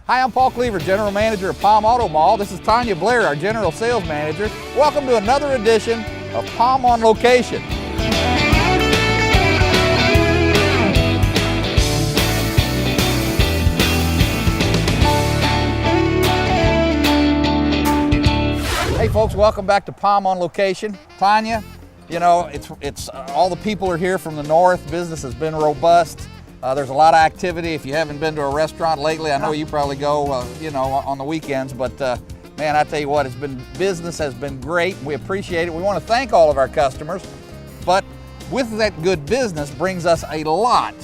Hi, I'm Paul Cleaver, General Manager of Palm Auto Mall. This is Tanya Blair, our General Sales Manager. Welcome to another edition of Palm on Location. Hey folks, welcome back to Palm on Location. Tanya, you know, it's all the people are here from the north. Business has been robust. There's a lot of activity. If you haven't been to a restaurant lately, I know you probably go, you know, on the weekends, but man, I tell you what, business has been great. We appreciate it. We want to thank all of our customers, but with that good business brings us a lot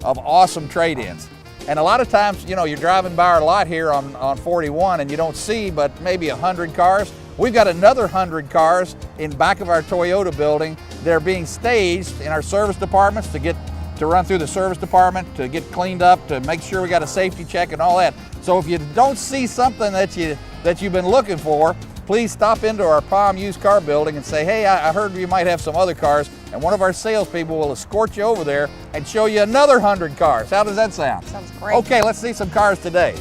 of awesome trade-ins. And a lot of times, you know, you're driving by our lot here on 41 and you don't see but maybe 100 cars. We've got another 100 cars in back of our Toyota building. They're being staged in our service departments to run through the service department, to get cleaned up, to make sure we got a safety check and all that. So if you don't see something that you've been looking for, please stop into our Palm used car building and say, hey, I heard you might have some other cars, and one of our salespeople will escort you over there and show you another 100 cars. How does that sound? Sounds great. Okay, let's see some cars today.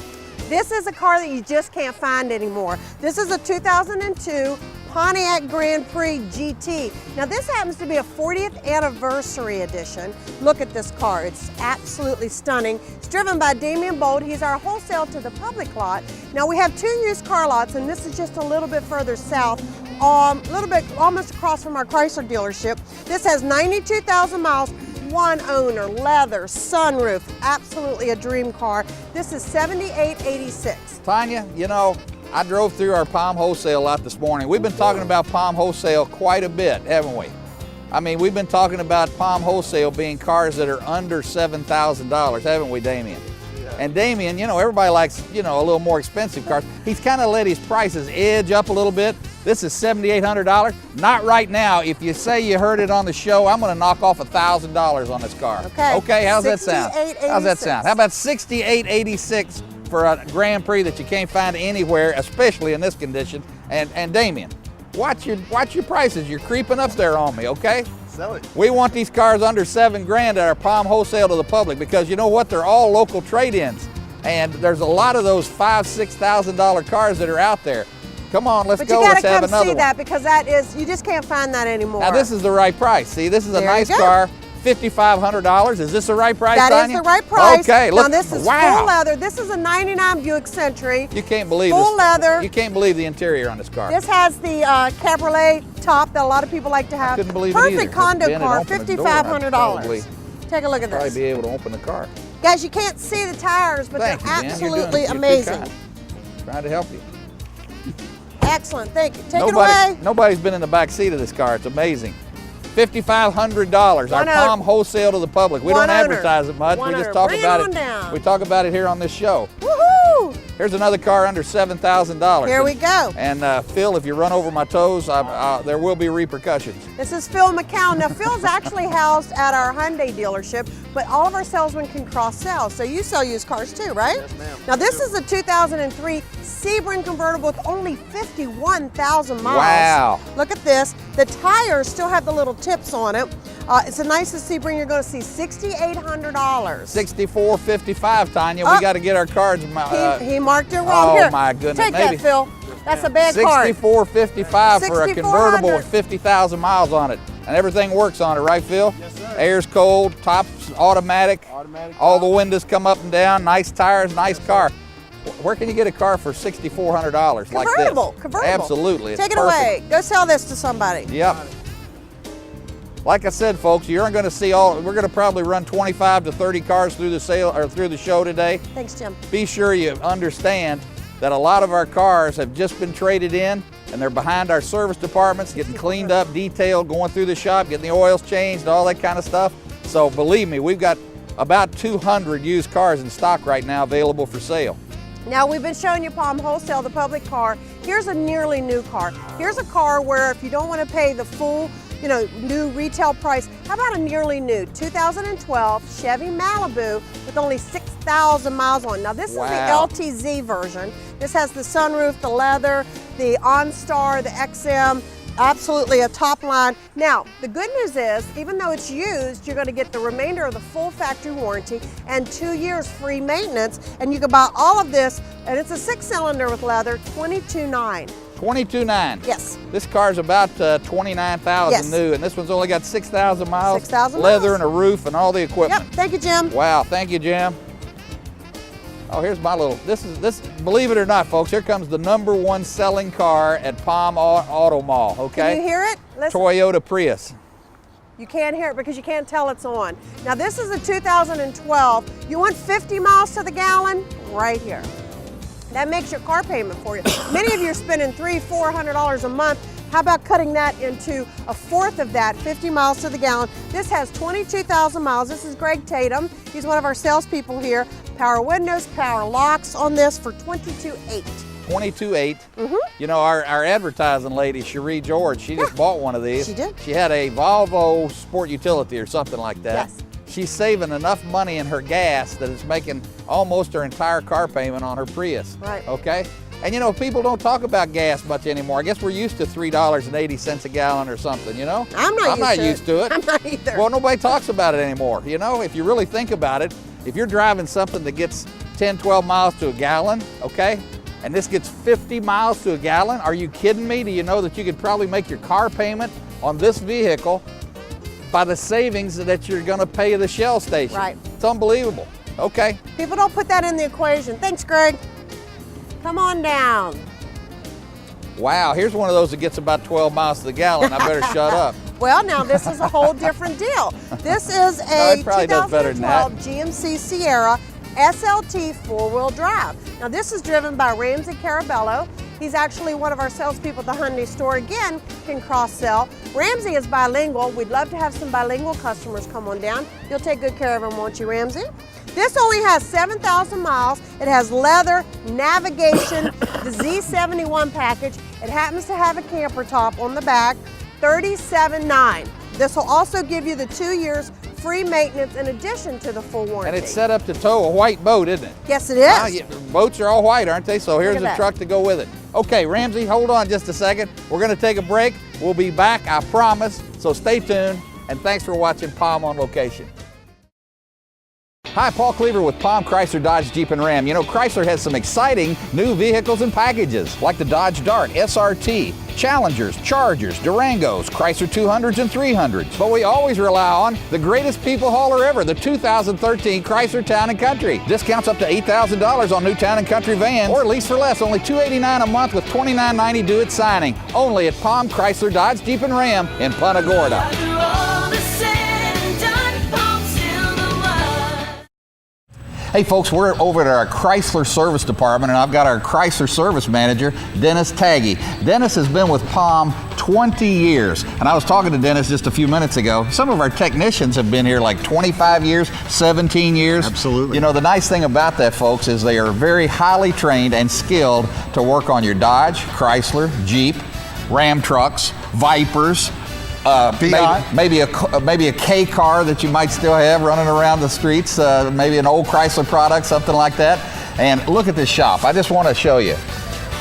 This is a car that you just can't find anymore. This is a 2002 Pontiac Grand Prix GT. Now this happens to be a 40th anniversary edition. Look at this car, it's absolutely stunning. It's driven by Damian Bold. He's our wholesale to the public lot. Now we have 2 used car lots, and this is just a little bit further south, a little bit almost across from our Chrysler dealership. This has 92,000 miles, 1 owner, leather, sunroof, absolutely a dream car. This is $78.86. Tanya, you know, I drove through our Palm wholesale lot this morning. We've been talking about Palm wholesale quite a bit, haven't we? I mean, we've been talking about Palm wholesale being cars that are under $7,000, haven't we, Damien? Yeah. And Damien, you know, everybody likes, you know, a little more expensive cars. He's kind of let his prices edge up a little bit. This is $7,800. Not right now. If you say you heard it on the show, I'm going to knock off $1,000 on this car. Okay. Okay, how's that sound? How's that sound? How about $68.86 for a Grand Prix that you can't find anywhere, especially in this condition? And Damien, watch your prices. You're creeping up there on me, okay? Sell it. We want these cars under $7 grand at our Palm wholesale to the public, because you know what? They're all local trade-ins, and there's a lot of those $5,000, $6,000 cars that are out there. Come on, let's go. Let's have another one. But you gotta come see that, because that is, you just can't find that anymore. Now this is the right price. See, this is a nice car. $5,500. Is this the right price, That Tanya? is the right price. Okay, look. Now this is full leather. This is a 99 Buick Century. You can't believe full leather. You can't believe the interior on this car. This has the cabriolet top that a lot of people like to have. I couldn't believe it Perfect either. condo car, $5,500. Take a look at Probably this. be able to open the car. Guys, you can't see the tires, but they're absolutely amazing. Trying to help you. Excellent, thank you. Take it away. Nobody's been in the back seat of this car. It's amazing. $5,500. Our Palm wholesale to the public. We don't advertise it much. We just talk about it. We talk about it here on this show. Woohoo! Here's another car under $7,000. Here we go. And Phil, if you run over my toes, there will be repercussions. This is Phil McCown. Now Phil's actually housed at our Hyundai dealership, but all of our salesmen can cross-sell. So you sell used cars too, right? Yes, ma'am. Now this is a 2003 Sebring convertible with only 51,000 miles. Wow. Look at this. The tires still have the little tips on it. It's the nicest Sebring you're going to see. $6,800. $64.55, Tanya. We got to get our cards. He marked it wrong. Oh Here, my goodness! Take that, Phil. That's a bad card. $64.55 for a convertible with 50,000 miles on it, and everything works on it, right, Phil? Yes, sir. Air's cold, top's automatic. All the windows come up and down. Nice tires, nice car. Where can you get a car for $6,400 like this? Convertible. Absolutely. Take it away. Go sell this to somebody. Yep. Like I said, folks, you're going to see all. We're going to probably run 25 to 30 cars through the sale or through the show today. Thanks, Jim. Be sure you understand that a lot of our cars have just been traded in, and they're behind our service departments, getting cleaned up, detailed, going through the shop, getting the oils changed, all that kind of stuff. So believe me, we've got about 200 used cars in stock right now available for sale. Now we've been showing you Palm wholesale, the public car. Here's a nearly new car. Here's a car where if you don't want to pay the full, new retail price, how about a nearly new 2012 Chevy Malibu with only 6,000 miles on. Now this is the LTZ version. This has the sunroof, the leather, the OnStar, the XM, Absolutely a top line. Now, the good news is, even though it's used, you're going to get the remainder of the full factory warranty and 2 years free maintenance. And you can buy all of this, and it's a 6-cylinder with leather, $22,900. $22,900. Yes. This car's about 29,000 Yes. new, and this one's only got 6,000 miles. 6,000 leather miles. and a roof and all the equipment. Yep. Thank you, Jim. Wow, thank you, Jim. Oh, here's my little, this, believe it or not, folks, here comes the #1 selling car at Palm Auto Mall, okay? Can you hear it? Listen. Toyota Prius. You can't hear it because you can't tell it's on. Now, this is a 2012. You want 50 miles to the gallon? Right here. That makes your car payment for you. Many of you are spending $300, $400 a month. How about cutting that into a fourth of that, 50 miles to the gallon? This has 22,000 miles. This is Greg Tatum. He's one of our salespeople here. Power windows, power locks on this for $22,800. $22,800. You know, our advertising lady, Cherie George, she just bought one of these. She did. She had a Volvo Sport Utility or something like that. Yes. She's saving enough money in her gas that it's making almost her entire car payment on her Prius. Right. Okay? And you know, people don't talk about gas much anymore. I guess we're used to $3.80 a gallon or something, you know? I'm not used to it. I'm not either. Well, nobody talks about it anymore. You know, if you really think about it, if you're driving something that gets 10, 12 miles to a gallon, okay, and this gets 50 miles to a gallon, are you kidding me? Do you know that you could probably make your car payment on this vehicle by the savings that you're gonna pay the Shell station? Right. It's unbelievable. Okay. People don't put that in the equation. Thanks, Greg. Come on down. Wow, here's one of those that gets about 12 miles to the gallon. I better shut up. Well, now this is a whole different deal. This is No, a it probably does better than that. 2012 GMC Sierra SLT 4-wheel drive. Now this is driven by Ramsey Carabello. He's actually one of our salespeople at the Hyundai store. Again, can cross-sell. Ramsey is bilingual. We'd love to have some bilingual customers come on down. You'll take good care of them, won't you, Ramsey? This only has 7,000 miles. It has leather, navigation, the Z71 package. It happens to have a camper top on the back, $37,900. This will also give you the 2 years free maintenance in addition to the full warranty. And it's set up to tow a white boat, isn't it? Yes, it is. Yeah, boats are all white, aren't they? So here's at a that. truck to go with it. Okay, Ramsey, hold on just a second. We're gonna take a break. We'll be back, I promise. So stay tuned, and thanks for watching Palm on Location. Hi, Paul Cleaver with Palm Chrysler Dodge Jeep and Ram. You know, Chrysler has some exciting new vehicles and packages, like the Dodge Dart SRT, Challengers, Chargers, Durangos, Chrysler 200s and 300s. But we always rely on the greatest people hauler ever, the 2013 Chrysler Town & Country. Discounts up to $8,000 on new Town & Country vans, or lease for less, only $289 a month with $29.90 due at signing. Only at Palm Chrysler Dodge Jeep and Ram in Punta Gorda. Hey folks, we're over at our Chrysler Service Department, and I've got our Chrysler Service Manager, Dennis Taggy. Dennis has been with Palm 20 years, and I was talking to Dennis just a few minutes ago. Some of our technicians have been here like 25 years, 17 years. Absolutely. You know, the nice thing about that, folks, is they are very highly trained and skilled to work on your Dodge, Chrysler, Jeep, Ram trucks, Vipers, maybe a K car that you might still have running around the streets, maybe an old Chrysler product, something like that. And look at this shop. I just want to show you.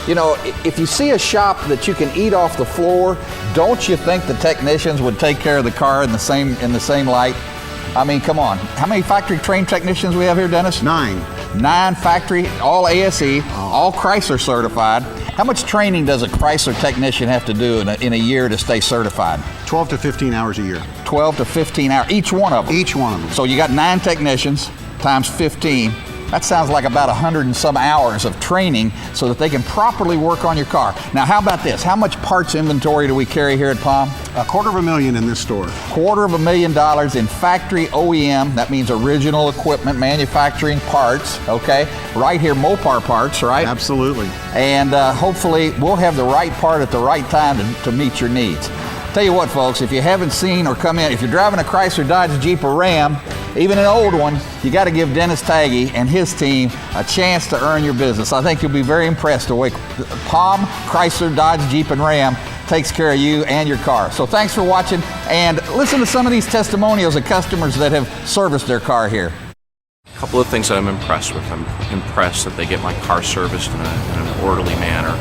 You know, if you see a shop that you can eat off the floor, don't you think the technicians would take care of the car in the same light? I mean, come on. How many factory trained technicians we have here, Dennis? 9. 9 factory, all ASE, all Chrysler certified. How much training does a Chrysler technician have to do in a year to stay certified? 12 to 15 hours a year. 12 to 15 hours, each one of them. Each one of them. So you got 9 technicians times 15. That sounds like about 100 and some hours of training so that they can properly work on your car. Now, how about this? How much parts inventory do we carry here at Palm? $250,000 in this store. $250,000 in factory OEM. That means original equipment manufacturing parts, okay? Right here, Mopar parts, right? Absolutely. And hopefully we'll have the right part at the right time to meet your needs. Tell you what, folks, if you haven't seen or come in, if you're driving a Chrysler, Dodge, Jeep, or Ram, even an old one, you got to give Dennis Taggy and his team a chance to earn your business. I think you'll be very impressed the way Palm, Chrysler, Dodge, Jeep, and Ram takes care of you and your car. So thanks for watching, and listen to some of these testimonials of customers that have serviced their car here. A couple of things that I'm impressed with. I'm impressed that they get my car serviced in an orderly manner.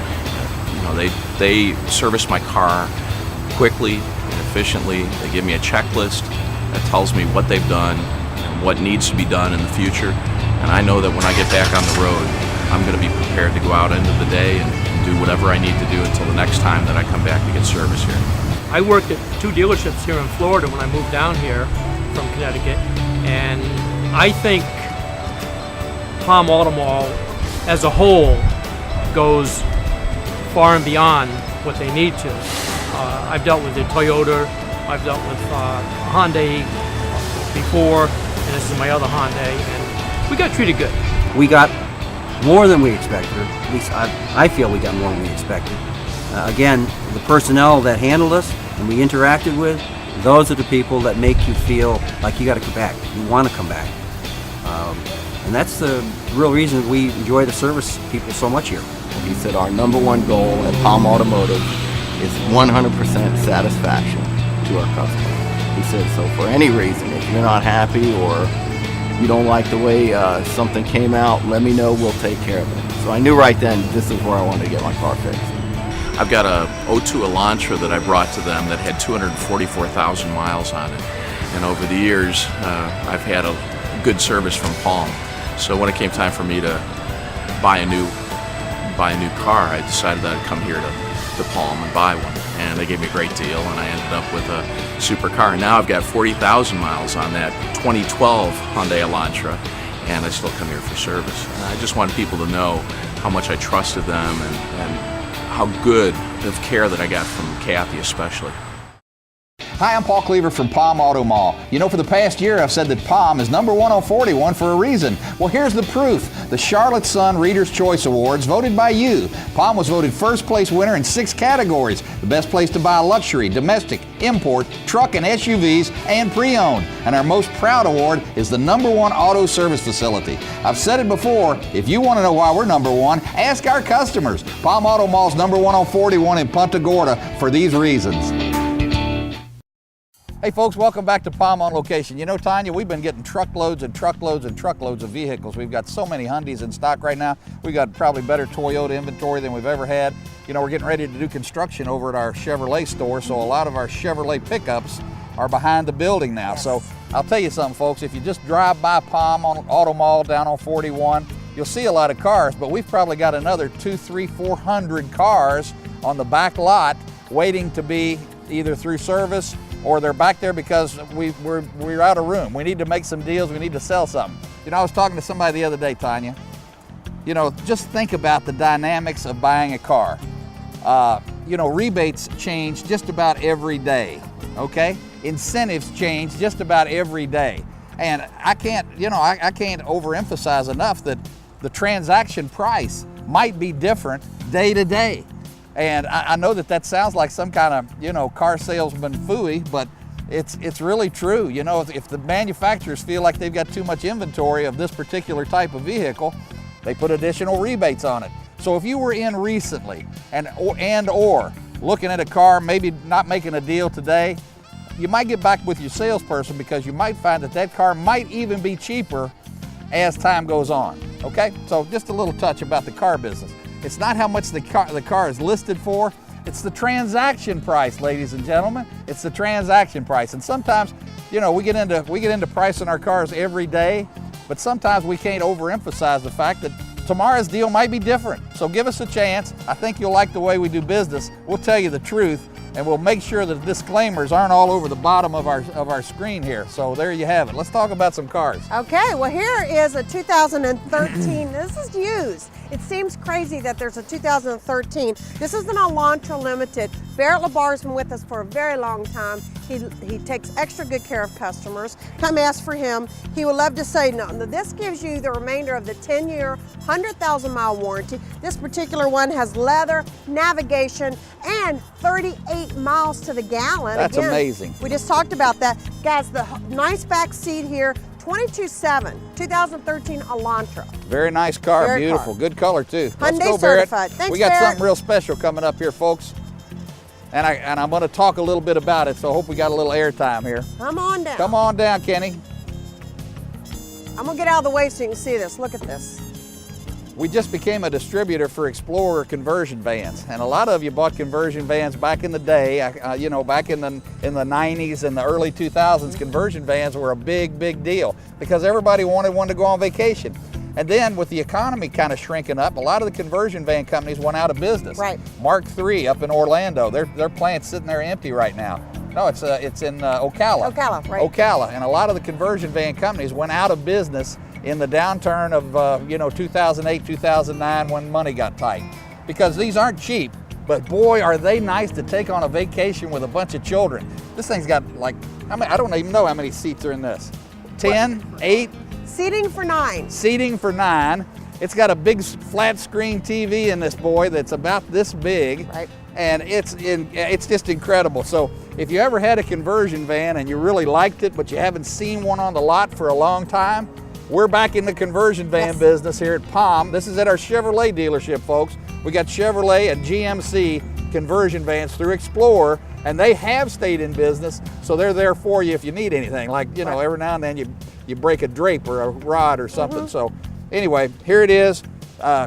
You know, they service my car quickly and efficiently. They give me a checklist that tells me what they've done and what needs to be done in the future. And I know that when I get back on the road, I'm going to be prepared to go out into the day and do whatever I need to do until the next time that I come back to get service here. I worked at 2 dealerships here in Florida when I moved down here from Connecticut, and I think Palm Auto Mall as a whole goes far and beyond what they need to. I've dealt with the Toyota, I've dealt with Hyundai before, and this is my other Hyundai, and we got treated good. We got more than we expected, or at least I feel we got more than we expected. Again, the personnel that handled us and we interacted with, those are the people that make you feel like you got to come back, you want to come back. And that's the real reason we enjoy the service people so much here. He said our number one goal at Palm Automotive is 100% satisfaction to our customer. He said, so for any reason, if you're not happy or you don't like the way something came out, let me know, we'll take care of it. So I knew right then this is where I wanted to get my car fixed. I've got a 02 Elantra that I brought to them that had 244,000 miles on it. And over the years, I've had a good service from Palm. So when it came time for me to buy a new car, I decided that I'd come here to Palm and buy one. And they gave me a great deal, and I ended up with a supercar. And now I've got 40,000 miles on that 2012 Hyundai Elantra, and I still come here for service. And I just want people to know how much I trusted them and how good of care that I got from Kathy especially. Hi, I'm Paul Cleaver from Palm Auto Mall. You know, for the past year, I've said that Palm is number one on 41 for a reason. Well, here's the proof. The Charlotte Sun Reader's Choice Awards, voted by you. Palm was voted first place winner in 6 categories. The best place to buy luxury, domestic, import, truck and SUVs, and pre-owned. And our most proud award is the number one auto service facility. I've said it before, if you want to know why we're number one, ask our customers. Palm Auto Mall's number one on 41 in Punta Gorda for these reasons. Hey folks, welcome back to Palm on Location. You know, Tanya, we've been getting truckloads and truckloads and truckloads of vehicles. We've got so many Hyundais in stock right now. We've got probably better Toyota inventory than we've ever had. You know, we're getting ready to do construction over at our Chevrolet store, so a lot of our Chevrolet pickups are behind the building now. Yes. So I'll tell you something, folks, if you just drive by Palm Auto Mall down on 41, you'll see a lot of cars, but we've probably got another 200, 300, 400 cars on the back lot waiting to be either through service or they're back there because we're out of room. We need to make some deals, we need to sell something. You know, I was talking to somebody the other day, Tanya. You know, just think about the dynamics of buying a car. You know, rebates change just about every day, okay? Incentives change just about every day. And I can't overemphasize enough that the transaction price might be different day to day. And I know that sounds like some kind of, you know, car salesman phooey, but it's really true. You know, if the manufacturers feel like they've got too much inventory of this particular type of vehicle, they put additional rebates on it. So if you were in recently and or looking at a car, maybe not making a deal today, you might get back with your salesperson because you might find that car might even be cheaper as time goes on, okay? So just a little touch about the car business. It's not how much the car is listed for, it's the transaction price, ladies and gentlemen. It's the transaction price. And sometimes, you know, we get into pricing our cars every day, but sometimes we can't overemphasize the fact that tomorrow's deal might be different. So give us a chance. I think you'll like the way we do business. We'll tell you the truth, and we'll make sure that the disclaimers aren't all over the bottom of our screen here. So there you have it. Let's talk about some cars. Okay, well here is a 2013, this is used. It seems crazy that there's a 2013. This is an Elantra Limited. Barrett LaBar's been with us for a very long time. He takes extra good care of customers. Come ask for him. He would love to say no. Now, this gives you the remainder of the 10-year, 100,000-mile warranty. This particular one has leather, navigation, and 38 miles to the gallon. That's Again, amazing. We just talked about that. Guys, the nice back seat here, 22.7, 2013 Elantra. Very nice car, Very beautiful, car. good color too. Let's Hyundai go, Barrett. certified. Thanks, we got Barrett. something real special coming up here, folks. And I'm going to talk a little bit about it, so I hope we got a little airtime here. Come on down. Come on down, Kenny. I'm gonna get out of the way so you can see this. Look at this. we just became a distributor for Explorer conversion vans, and a lot of you bought conversion vans back in the day. You know, back in the 90s and the early 2000s, conversion vans were a big deal because everybody wanted one to go on vacation. And then with the economy kind of shrinking up, a lot of the conversion van companies went out of business. Right. Mark III up in Orlando, their plant's sitting there empty right now. No, it's in Ocala. Ocala, right. Ocala, and a lot of the conversion van companies went out of business in the downturn of 2008, 2009 when money got tight. Because these aren't cheap, but boy, are they nice to take on a vacation with a bunch of children. This thing's got like, I don't even know how many seats are in this. 10, 8? Seating for 9. Seating for 9. It's got a big flat screen TV in this boy that's about this big. Right. And it's just incredible. So if you ever had a conversion van and you really liked it, but you haven't seen one on the lot for a long time, we're back in the conversion van business here at Palm. This is at our Chevrolet dealership, folks. We got Chevrolet and GMC conversion vans through Explorer, and they have stayed in business, so they're there for you if you need anything. Like, you know, every now and then you break a drape or a rod or something. So anyway, here it is.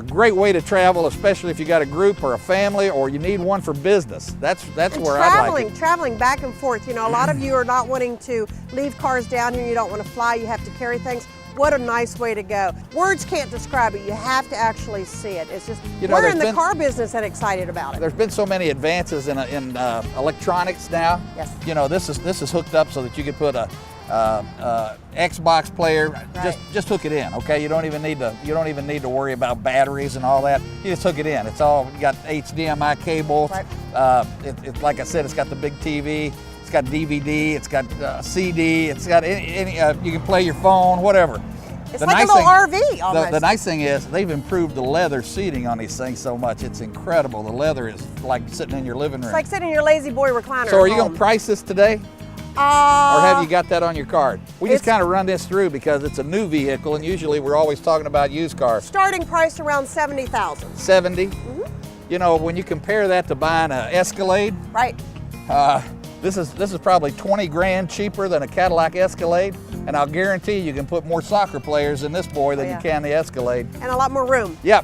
Great way to travel, especially if you got a group or a family or you need one for business. That's where I like it. Traveling back and forth. You know, a lot of you are not wanting to leave cars down here. You don't want to fly. You have to carry things. What a nice way to go. Words can't describe it. You have to actually see it. It's just, we're in the car business and excited about it. There's been so many advances in electronics now. Yes. You know, this is hooked up so that you could put a Xbox player. Right. Just hook it in, okay? You don't even need to worry about batteries and all that. You just hook it in. It's all got HDMI cables. Right. Like I said, it's got the big TV. It's got DVD, it's got CD, it's got any you can play your phone, whatever. It's like a little RV almost. The nice thing is they've improved the leather seating on these things so much. It's incredible. The leather is like sitting in your living room. It's like sitting in your lazy boy recliner. So are you going to price this today? Or have you got that on your card? We just kind of run this through because it's a new vehicle, and usually we're always talking about used cars. Starting price around $70,000. 70? You know, when you compare that to buying an Escalade, right? This is probably 20 grand cheaper than a Cadillac Escalade, and I'll guarantee you can put more soccer players in this boy than you can the Escalade. And a lot more room. Yep.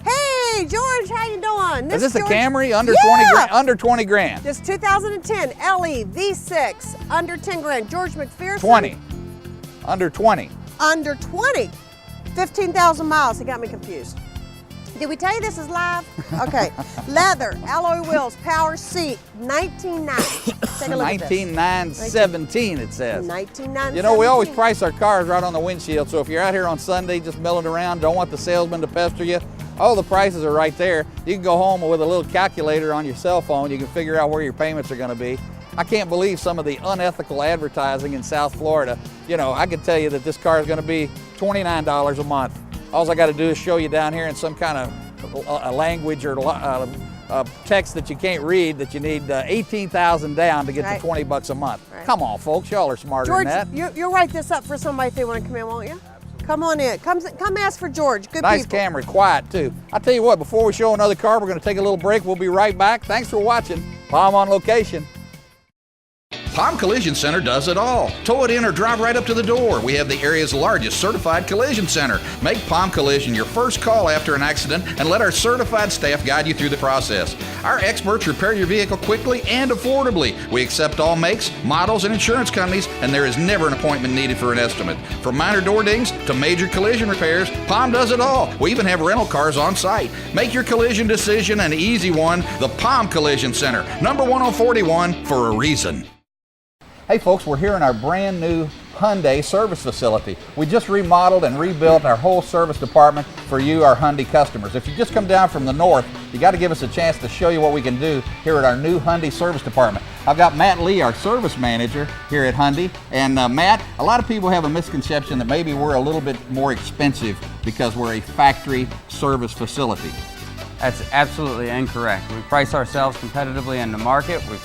Hey, George, how you doing? Is this George, a Camry under 20 grand? This 2010 LE V6 under 10 grand. George McPherson. 20. Under 20. Under 20. 15,000 miles. He got me confused. Did we tell you this is live? Okay. Leather, alloy wheels, power seat, 1990. Take a look at this. 19,917 it says. 19,917. You know, we always price our cars right on the windshield, so if you're out here on Sunday just milling around, don't want the salesman to pester you, all the prices are right there. You can go home with a little calculator on your cell phone. You can figure out where your payments are going to be. I can't believe some of the unethical advertising in South Florida. You know, I can tell you that this car is going to be $29 a month. All I got to do is show you down here in some kind of a language or text that you can't read that you need 18,000 down to get to 20 bucks a month. Right. Come on, folks, y'all are smarter George, than that. you'll write this up for somebody if they want to come in, won't you? Come on in. Come ask for George. Good Nice people. Camry, quiet too. I'll tell you what, before we show another car, we're going to take a little break. We'll be right back. Thanks for watching Palm on Location. Palm Collision Center does it all. Tow it in or drive right up to the door. We have the area's largest certified collision center. Make Palm Collision your first call after an accident and let our certified staff guide you through the process. Our experts repair your vehicle quickly and affordably. We accept all makes, models, and insurance companies, and there is never an appointment needed for an estimate. From minor door dings to major collision repairs, Palm does it all. We even have rental cars on site. Make your collision decision an easy one. The Palm Collision Center, number 1041, for a reason. Hey folks, we're here in our brand new Hyundai service facility. We just remodeled and rebuilt our whole service department for you, our Hyundai customers. If you just come down from the north, you got to give us a chance to show you what we can do here at our new Hyundai service department. I've got Matt Lee, our service manager here at Hyundai. And Matt, a lot of people have a misconception that maybe we're a little bit more expensive because we're a factory service facility. That's absolutely incorrect. We price ourselves competitively in the market. We're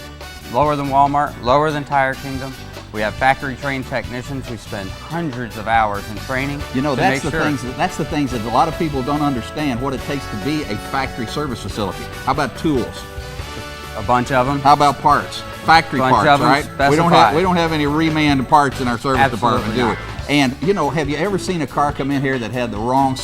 lower than Walmart, lower than Tire Kingdom. We have factory trained technicians. We spend hundreds of hours in training. You know, that's the things that a lot of people don't understand what it takes to be a factory service facility. How about tools? A bunch of them. How about parts? Factory parts, right? We don't have any reman parts in our service department, do we? And you know, have you ever seen a car come in here that had the wrong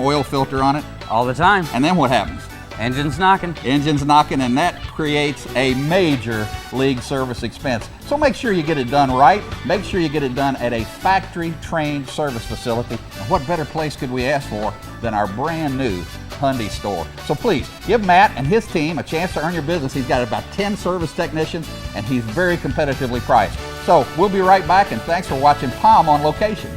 oil filter on it? All the time. And then what happens? Engine's knocking. Engine's knocking, and that creates a major league service expense. So make sure you get it done right. Make sure you get it done at a factory-trained service facility. And what better place could we ask for than our brand new Hyundai store? So please, give Matt and his team a chance to earn your business. He's got about 10 service technicians, and he's very competitively priced. So we'll be right back, and thanks for watching Palm on Location.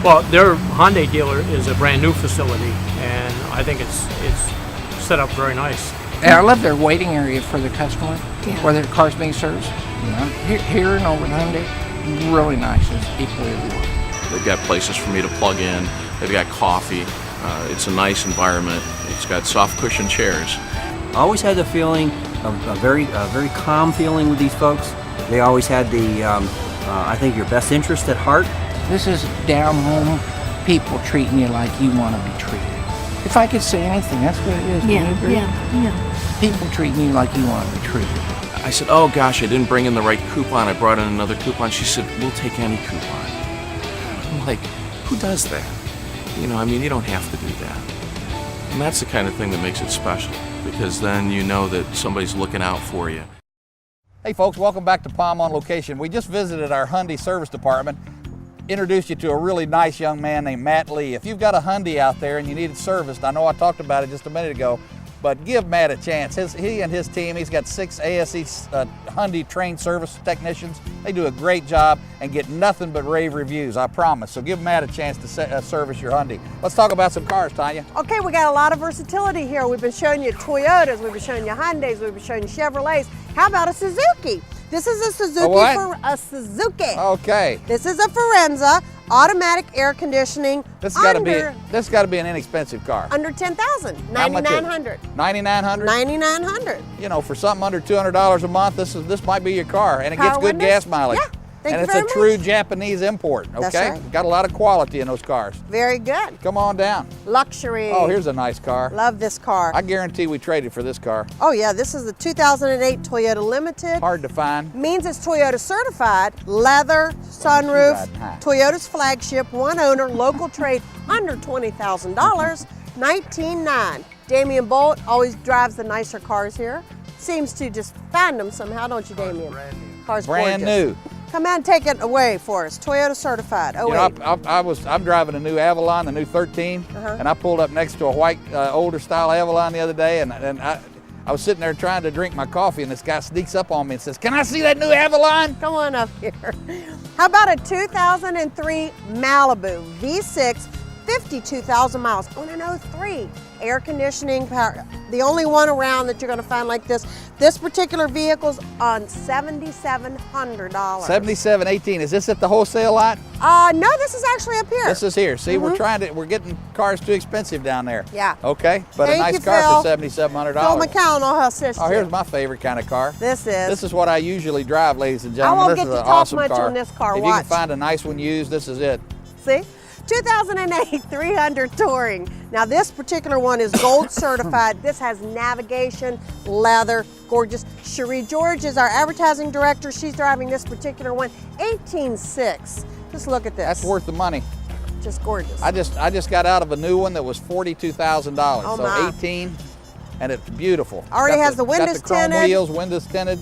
Well, their Hyundai dealer is a brand new facility, and I think it's set up very nice. And I love their waiting area for the customer, where their car's being serviced. Here and over at Hyundai, really nice. It's equally everywhere. They've got places for me to plug in. They've got coffee. It's a nice environment. It's got soft cushion chairs. I always had the feeling of a very calm feeling with these folks. They always had the, I think, your best interest at heart. This is down-home people treating you like you want to be treated. If I could say anything, that's what it is. Do you agree? Yeah. People treating you like you want to be treated. I said, oh gosh, I didn't bring in the right coupon. I brought in another coupon. She said, we'll take any coupon. I'm like, who does that? You know, I mean, you don't have to do that. And that's the kind of thing that makes it special, because then you know that somebody's looking out for you. Hey folks, welcome back to Palm on Location. We just visited our Hyundai service department, introduced you to a really nice young man named Matt Lee. If you've got a Hyundai out there and you need it serviced, I know I talked about it just a minute ago, but give Matt a chance. He and his team, he's got 6 ASE Hyundai trained service technicians. They do a great job and get nothing but rave reviews, I promise. So give Matt a chance to service your Hyundai. Let's talk about some cars, Tanya. Okay, we got a lot of versatility here. We've been showing you Toyotas, we've been showing you Hyundais, we've been showing you Chevrolets. How about a Suzuki? This is a Suzuki. Okay. This is a Forenza, automatic air conditioning. This has got to be an inexpensive car. Under 10,000, How much is it? 9,900. 9,900? 9,900. You know, for something under $200 a month, this might be your car, and it Power gets good windows? gas mileage. Yeah. Thank and you it's very a true much. Japanese import, okay? That's right. Got a lot of quality in those cars. Very good. Come on down. Luxury. Oh, here's a nice car. Love this car. I guarantee we traded for this car. Oh yeah, this is the 2008 Toyota Limited. Hard to find. Means it's Toyota certified, leather, sunroof, riding high. Toyota's flagship, one owner, local trade, under $20,000, 19.9. Damian Bolt always drives the nicer cars here. Seems to just find them somehow, don't you, Damian? Car's Brand gorgeous. new. Come out and take it away for us. Toyota certified. Oh, You know, I'm driving a new Avalon, the new 13, and I pulled up next to a white, older style Avalon the other day, and I was sitting there trying to drink my coffee, and this guy sneaks up on me and says, "Can I see that new Avalon?" Come on up here. How about a 2003 Malibu V6, 52,000 miles on an 03. Air conditioning, power, the only one around that you're going to find like this. This particular vehicle's on $7,700. $7,718. Is this at the wholesale lot? No, this is actually up here. This is here. See, we're getting cars too expensive down there. Yeah. Okay, but Thank a nice you, car Phil. for $7,700. Phil McCown will assist Oh, you. here's my favorite kind of car. This is. This is what I usually drive, ladies and gentlemen. won't This get is to an talk awesome much car. on this car. If Watch. you can find a nice one used, this is it. See? 2008 300 Touring. Now this particular one is gold certified. This has navigation, leather, gorgeous. Cherie George is our advertising director. She's driving this particular one, 18.6. Just look at this. That's worth the money. Just gorgeous. I just got out of a new one that was $42,000. Oh, so my. 18, and it's beautiful. Already has the windows got the chrome tinted. wheels, windows tinted.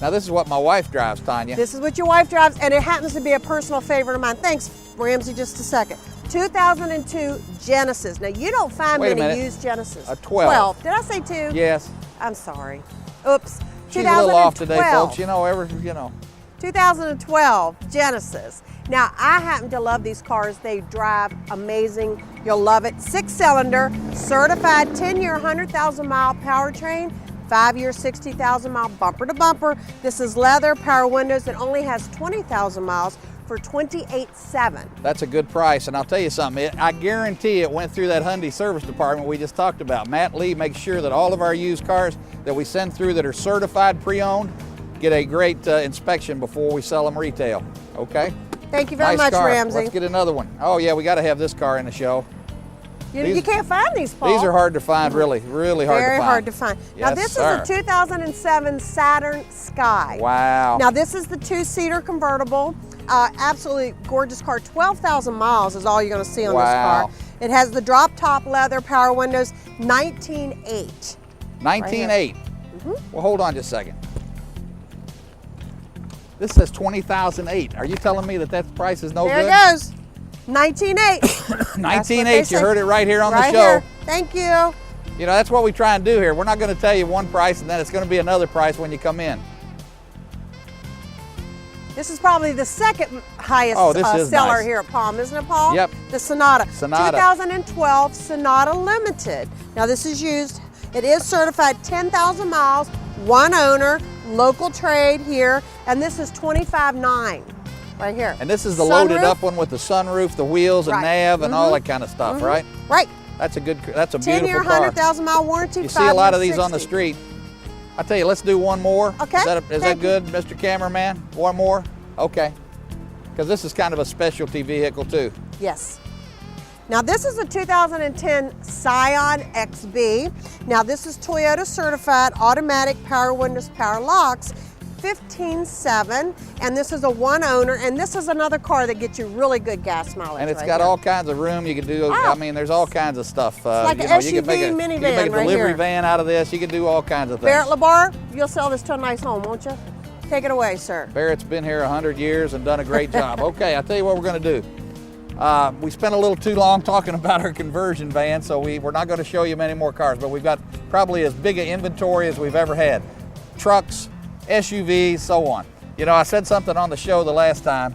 Now this is what my wife drives, Tanya. This is what your wife drives, and it happens to be a personal favorite of mine. Thanks, Ramsey, just a second. 2002 Genesis. Now, you don't find Wait a many minute. used Genesis. A 12. Did I say 2? Yes. I'm sorry. Oops. She's a little off today, folks. You know, 2012 Genesis. Now, I happen to love these cars. They drive amazing. You'll love it. 6-cylinder, certified 10-year, 100,000 mile powertrain. 5-year, 60,000 mile bumper to bumper. This is leather, power windows. It only has 20,000 miles for $28,700. That's a good price, and I'll tell you something, I guarantee it went through that Hyundai service department we just talked about. Matt Lee makes sure that all of our used cars that we send through that are certified pre-owned get a great inspection before we sell them retail, okay? Thank you very nice much, car. Ramsey. Let's get another one. Oh yeah, we got to have this car in the show. You can't find these, Paul. These are hard to find, really hard to find. Very hard to find. Now Yes, this sir. is a 2007 Saturn Sky. Wow. Now this is the 2-seater convertible. absolutely gorgeous car. 12,000 miles is all you're going to see on this Wow. car. It has the drop top leather, power windows, 19.8. 19.8. Well, hold on just a second. This says 20,008. Are you telling me that that price is no There good? it goes. 19.8. 19.8. You heard it right here on the show. Here. Thank you. You know, that's what we try and do here. We're not going to tell you one price and then it's going to be another price when you come in. This is probably the second highest seller here at Palm, isn't it, Paul? Yep. The Sonata. Sonata. 2012 Sonata Limited. Now this is used. It is certified 10,000 miles, one owner, local trade here, and this is 25.9 right here. And this is the Sunroof. loaded up one with the sunroof, the wheels, and Right. nav, and all that kind of stuff, right? Right. That's a beautiful 10-year, car. 100,000 mile warranty. You see a lot of 5-year these on the 60. street. I tell you, let's do one more. Okay. Is that good, Mr. Cameraman? One more? Okay. Because this is kind of a specialty vehicle too. Yes. Now this is a 2010 Scion XB. Now this is Toyota certified, automatic, power windows, power locks, 15.7, and this is a one owner, and this is another car that gets you really good gas mileage. And it's right got here. all kinds of room. You can do, I mean, there's all kinds of stuff. like you an know, SUV you can make a minivan delivery right here. van out of this. You can do all kinds of things. Barrett LeBar, you'll sell this to a nice home, won't you? Take it away, sir. Barrett's been here 100 years and done a great job. Okay, I'll tell you what we're going to do. We spent a little too long talking about our conversion van, so we're not going to show you many more cars, but we've got probably as big an inventory as we've ever had. Trucks, SUVs, so on. You know, I said something on the show the last time.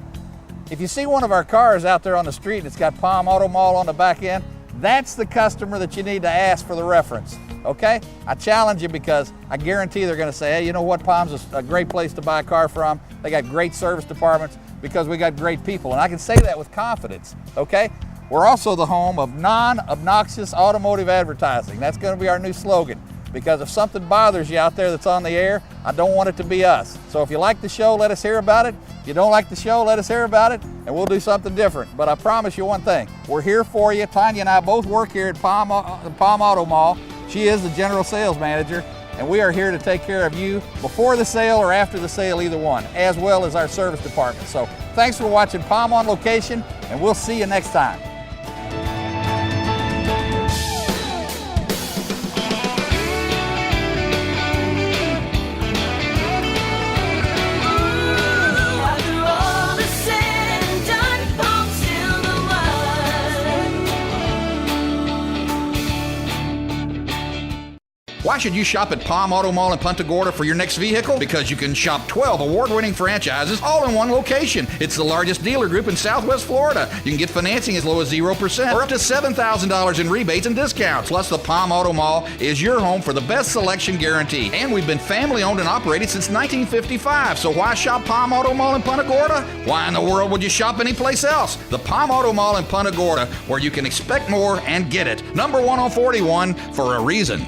If you see one of our cars out there on the street and it's got Palm Auto Mall on the back end, that's the customer that you need to ask for the reference, okay? I challenge you because I guarantee they're gonna say, hey, you know what, Palm's a great place to buy a car from. They got great service departments because we got great people, and I can say that with confidence, okay? We're also the home of non-obnoxious automotive advertising. That's gonna be our new slogan, because if something bothers you out there that's on the air, I don't want it to be us. So if you like the show, let us hear about it. If you don't like the show, let us hear about it, and we'll do something different. But I promise you one thing, we're here for you. Tanya and I both work here at Palm Auto Mall. She is the general sales manager, and we are here to take care of you before the sale or after the sale, either one, as well as our service department. So thanks for watching Palm on Location, and we'll see you next time. Why should you shop at Palm Auto Mall in Punta Gorda for your next vehicle? Because you can shop 12 award-winning franchises all in one location. It's the largest dealer group in Southwest Florida. You can get financing as low as 0% or up to $7,000 in rebates and discounts. Plus, the Palm Auto Mall is your home for the best selection guarantee. And we've been family-owned and operated since 1955. So why shop Palm Auto Mall in Punta Gorda? Why in the world would you shop anyplace else? The Palm Auto Mall in Punta Gorda, where you can expect more and get it. Number 1 on 41 for a reason.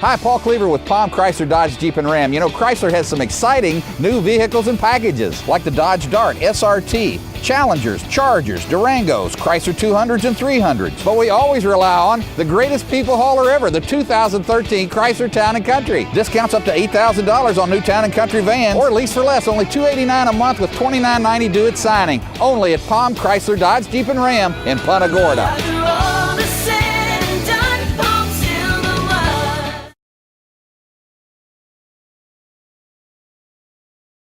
Hi, Paul Cleaver with Palm Chrysler Dodge Jeep and Ram. You know, Chrysler has some exciting new vehicles and packages like the Dodge Dart, SRT, Challengers, Chargers, Durangos, Chrysler 200s and 300s. But we always rely on the greatest people hauler ever, the 2013 Chrysler Town & Country. Discounts up to $8,000 on new Town & Country vans, or lease for less, only $289 a month with $29.90 due at signing. Only at Palm Chrysler Dodge Jeep and Ram in Punta Gorda.